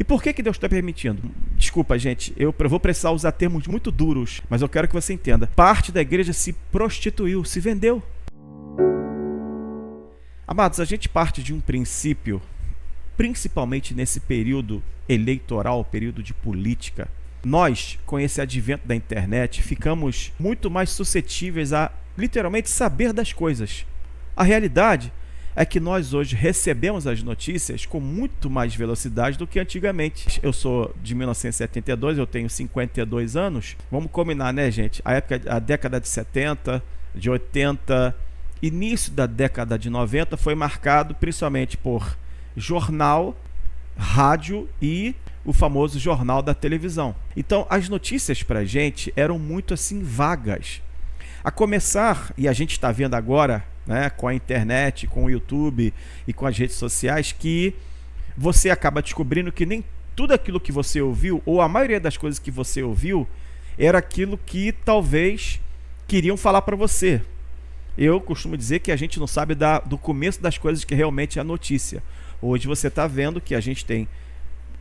por que Deus está permitindo? Desculpa, gente, eu vou precisar usar termos muito duros, mas eu quero que você entenda. Parte da igreja se prostituiu, se vendeu. Amados, a gente parte de um princípio, principalmente nesse período eleitoral, período de política. Nós, com esse advento da internet, ficamos muito mais suscetíveis a, literalmente, saber das coisas. A realidade é que nós hoje recebemos as notícias com muito mais velocidade do que antigamente. Eu sou de 1972, eu tenho 52 anos. Vamos combinar, né, gente? A década de 70, de 80, início da década de 90 foi marcado principalmente por jornal, rádio e o famoso jornal da televisão. Então, as notícias pra gente eram muito assim vagas. A começar, e a gente está vendo agora, né, com a internet, com o YouTube e com as redes sociais, que você acaba descobrindo que nem tudo aquilo que você ouviu, ou a maioria das coisas que você ouviu, era aquilo que talvez queriam falar para você. Eu costumo dizer que a gente não sabe do começo das coisas que realmente é a notícia. Hoje você está vendo que a gente tem,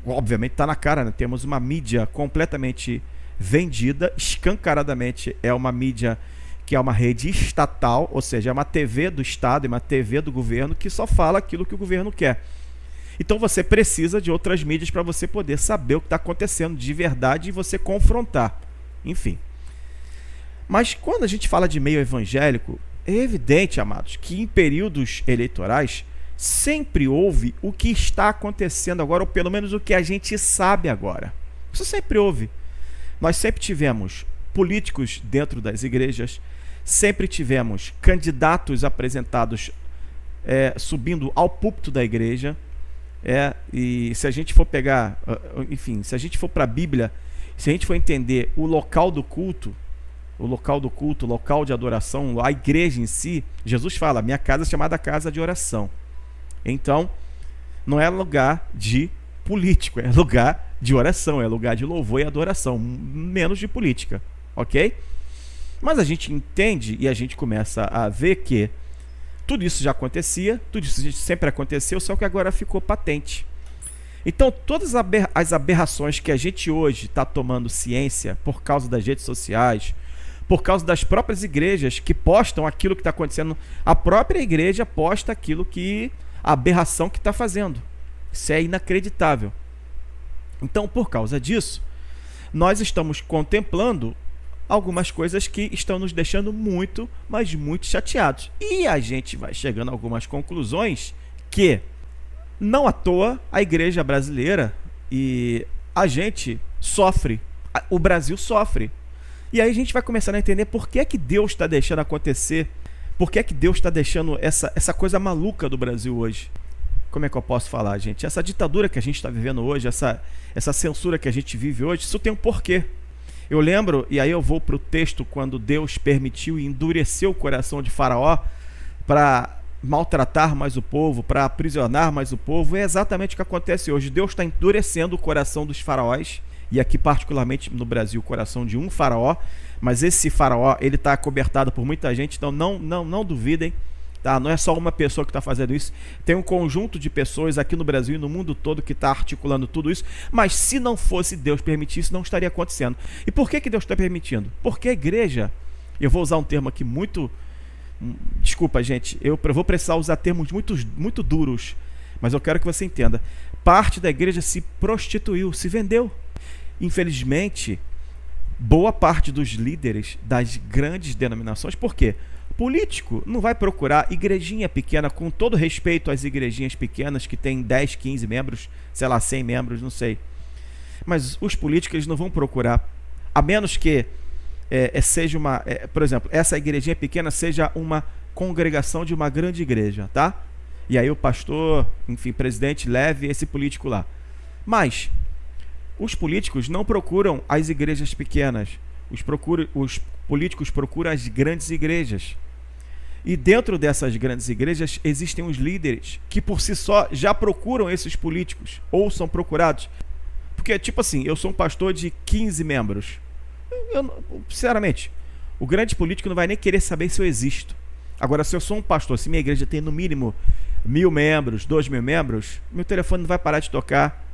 obviamente está na cara, né? Temos uma mídia completamente vendida, escancaradamente é uma mídia que é uma rede estatal, ou seja, é uma TV do Estado e uma TV do governo que só fala aquilo que o governo quer. Então você precisa de outras mídias para você poder saber o que está acontecendo de verdade e você confrontar. Enfim. Mas quando a gente fala de meio evangélico, é evidente, amados, que em períodos eleitorais sempre houve o que está acontecendo agora, ou pelo menos o que a gente sabe agora. Isso sempre houve. Nós sempre tivemos políticos dentro das igrejas, sempre tivemos candidatos apresentados subindo ao púlpito da igreja, e se a gente for pegar, enfim, se a gente for para a Bíblia, se a gente for entender o local do culto, o local de adoração, a igreja em si, Jesus fala, minha casa é chamada casa de oração. Então, não é lugar de político, é lugar de oração, é lugar de louvor e adoração, menos de política, ok? Mas a gente entende e a gente começa a ver que tudo isso já acontecia, tudo isso sempre aconteceu, só que agora ficou patente. Então, todas as aberrações que a gente hoje está tomando ciência por causa das redes sociais, por causa das próprias igrejas que postam aquilo que está acontecendo, a própria igreja posta aquilo que a aberração que está fazendo. Isso é inacreditável. Então, por causa disso, nós estamos contemplando algumas coisas que estão nos deixando muito, mas muito chateados. E a gente vai chegando a algumas conclusões que, não à toa, a igreja brasileira e a gente sofre, o Brasil sofre. E aí a gente vai começando a entender por que é que Deus está deixando acontecer, por que é que Deus está deixando essa coisa maluca do Brasil hoje. Como é que eu posso falar, gente? Essa ditadura que a gente está vivendo hoje, essa censura que a gente vive hoje, isso tem um porquê. Eu lembro, e aí eu vou para o texto, quando Deus permitiu e endureceu o coração de Faraó para maltratar mais o povo, para aprisionar mais o povo. É exatamente o que acontece hoje. Deus está endurecendo o coração dos faraós, e aqui particularmente no Brasil o coração de um faraó, mas esse faraó ele está acobertado por muita gente, então não duvidem, tá? Não é só uma pessoa que está fazendo isso, tem um conjunto de pessoas aqui no Brasil e no mundo todo que está articulando tudo isso, mas se não fosse Deus permitir, isso não estaria acontecendo. E por que Deus está permitindo? Porque a igreja, eu vou usar um termo aqui muito, desculpa gente, eu vou precisar usar termos muito duros, mas eu quero que você entenda, parte da igreja se prostituiu, se vendeu. Infelizmente, boa parte dos líderes das grandes denominações, por quê? Político não vai procurar igrejinha pequena, com todo respeito às igrejinhas pequenas que tem 10, 15 membros, sei lá, 100 membros, não sei. Mas os políticos eles não vão procurar, a menos que seja por exemplo, essa igrejinha pequena seja uma congregação de uma grande igreja, tá? E aí o pastor, enfim, presidente, leve esse político lá. Mas os políticos não procuram as igrejas pequenas, os políticos procuram as grandes igrejas. E dentro dessas grandes igrejas existem os líderes que por si só já procuram esses políticos, ou são procurados. Porque, tipo assim, eu sou um pastor de 15 membros. Sinceramente, o grande político não vai nem querer saber se eu existo. Agora, se eu sou um pastor, se minha igreja tem no mínimo 1.000 membros, 2.000 membros, meu telefone não vai parar de tocar.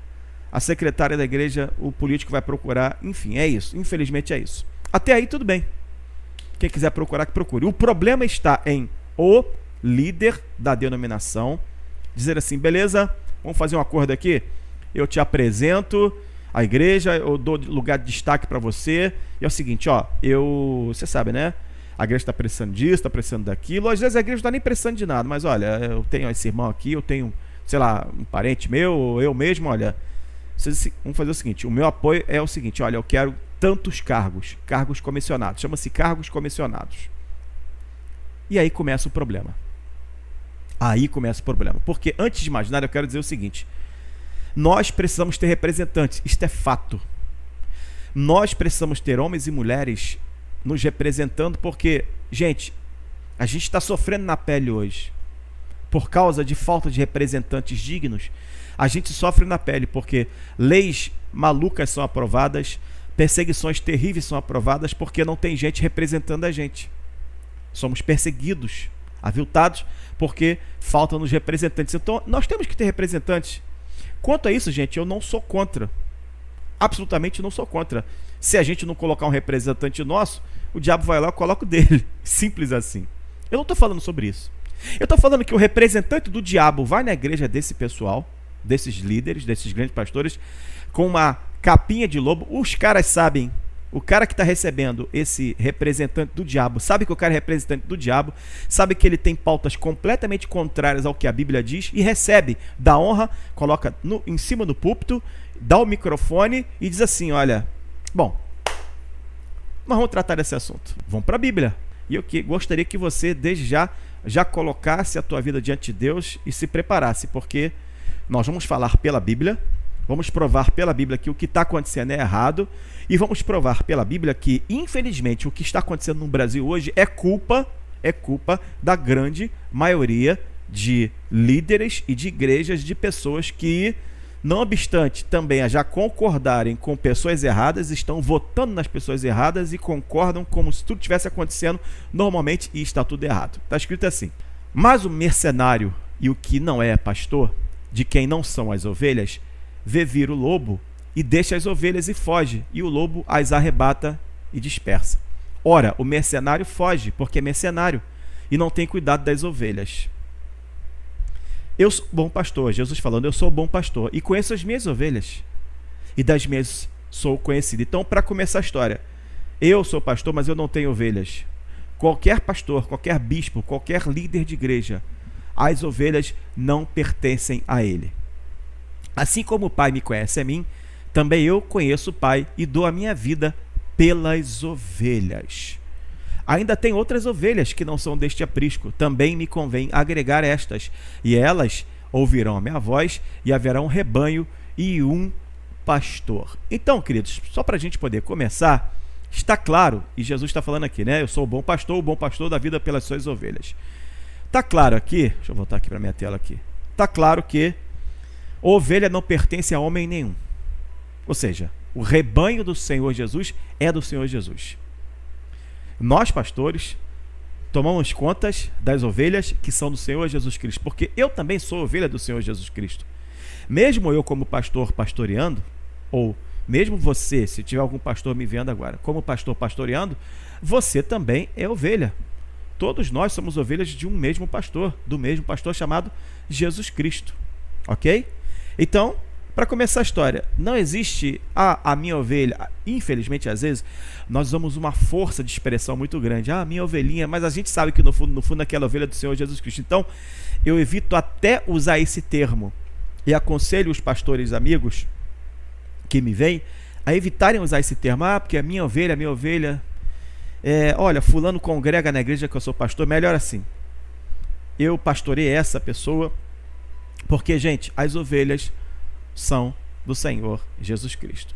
a secretária da igreja, o político vai procurar, enfim, é isso, infelizmente é isso. Até aí tudo bem, quem quiser procurar, que procure. O problema está em o líder da denominação dizer assim, beleza, vamos fazer um acordo aqui, eu te apresento a igreja, eu dou lugar de destaque para você, e é o seguinte, ó, você sabe, né, a igreja está precisando disso, está precisando daquilo, às vezes a igreja não está nem precisando de nada, mas olha, eu tenho esse irmão aqui, eu tenho, sei lá, um parente meu, eu mesmo, olha, vamos fazer o seguinte, o meu apoio é o seguinte, olha, eu quero tantos cargos comissionados, chama-se cargos comissionados. E aí começa o problema. Porque antes de mais nada eu quero dizer o seguinte, nós precisamos ter representantes, isto é fato. Nós precisamos ter homens e mulheres nos representando porque, gente, a gente está sofrendo na pele hoje. Por causa de falta de representantes dignos, a gente sofre na pele porque leis malucas são aprovadas, perseguições terríveis são aprovadas porque não tem gente representando a gente. Somos perseguidos, aviltados, porque faltam nos representantes. Então, nós temos que ter representantes. Quanto a isso, gente, eu não sou contra. Absolutamente não sou contra. Se a gente não colocar um representante nosso, o diabo vai lá e coloca o dele. Simples assim. Eu não estou falando sobre isso. Eu estou falando que o representante do diabo vai na igreja desse pessoal, desses líderes, desses grandes pastores, com uma capinha de lobo. Os caras sabem, o cara que está recebendo esse representante do diabo, sabe que o cara é representante do diabo, sabe que ele tem pautas completamente contrárias ao que a Bíblia diz e recebe, dá honra, coloca em cima do púlpito, dá o microfone e diz assim, olha, bom, nós vamos tratar desse assunto. Vamos para a Bíblia. E eu gostaria que você, desde já colocasse a tua vida diante de Deus e se preparasse, porque nós vamos falar pela Bíblia, vamos provar pela Bíblia que o que está acontecendo é errado e vamos provar pela Bíblia que, infelizmente, o que está acontecendo no Brasil hoje é culpa da grande maioria de líderes e de igrejas, de pessoas que, não obstante também a já concordarem com pessoas erradas, estão votando nas pessoas erradas e concordam como se tudo estivesse acontecendo normalmente e está tudo errado. Está escrito assim, mas o mercenário e o que não é pastor, de quem não são as ovelhas, vê vir o lobo e deixa as ovelhas e foge, e o lobo as arrebata e dispersa. Ora, o mercenário foge, porque é mercenário, e não tem cuidado das ovelhas. Eu sou bom pastor, Jesus falando, eu sou bom pastor, e conheço as minhas ovelhas, e das minhas sou conhecido. Então, para começar a história, eu sou pastor, mas eu não tenho ovelhas. Qualquer pastor, qualquer bispo, qualquer líder de igreja, as ovelhas não pertencem a ele. Assim como o Pai me conhece a mim, também eu conheço o Pai e dou a minha vida pelas ovelhas. Ainda tem outras ovelhas que não são deste aprisco, também me convém agregar estas, e elas ouvirão a minha voz, e haverá um rebanho e um pastor. Então, queridos, só para a gente poder começar, está claro, e Jesus está falando aqui, né? Eu sou o bom pastor da vida pelas suas ovelhas. Está claro aqui, deixa eu voltar aqui para a minha tela aqui, está claro que ovelha não pertence a homem nenhum. Ou seja, o rebanho do Senhor Jesus é do Senhor Jesus. Nós, pastores, tomamos contas das ovelhas que são do Senhor Jesus Cristo, porque eu também sou ovelha do Senhor Jesus Cristo. Mesmo eu como pastor pastoreando, ou mesmo você, se tiver algum pastor me vendo agora, como pastor pastoreando, você também é ovelha. Todos nós somos ovelhas de um mesmo pastor, do mesmo pastor chamado Jesus Cristo. Ok? Então, para começar a história, não existe a minha ovelha. Infelizmente, às vezes, nós usamos uma força de expressão muito grande. Minha ovelhinha, mas a gente sabe que no fundo aquela ovelha é do Senhor Jesus Cristo. Então, eu evito até usar esse termo e aconselho os pastores amigos que me veem a evitarem usar esse termo. Porque a minha ovelha, olha, fulano congrega na igreja que eu sou pastor, melhor assim. Eu pastorei essa pessoa, porque, gente, as ovelhas são do Senhor Jesus Cristo.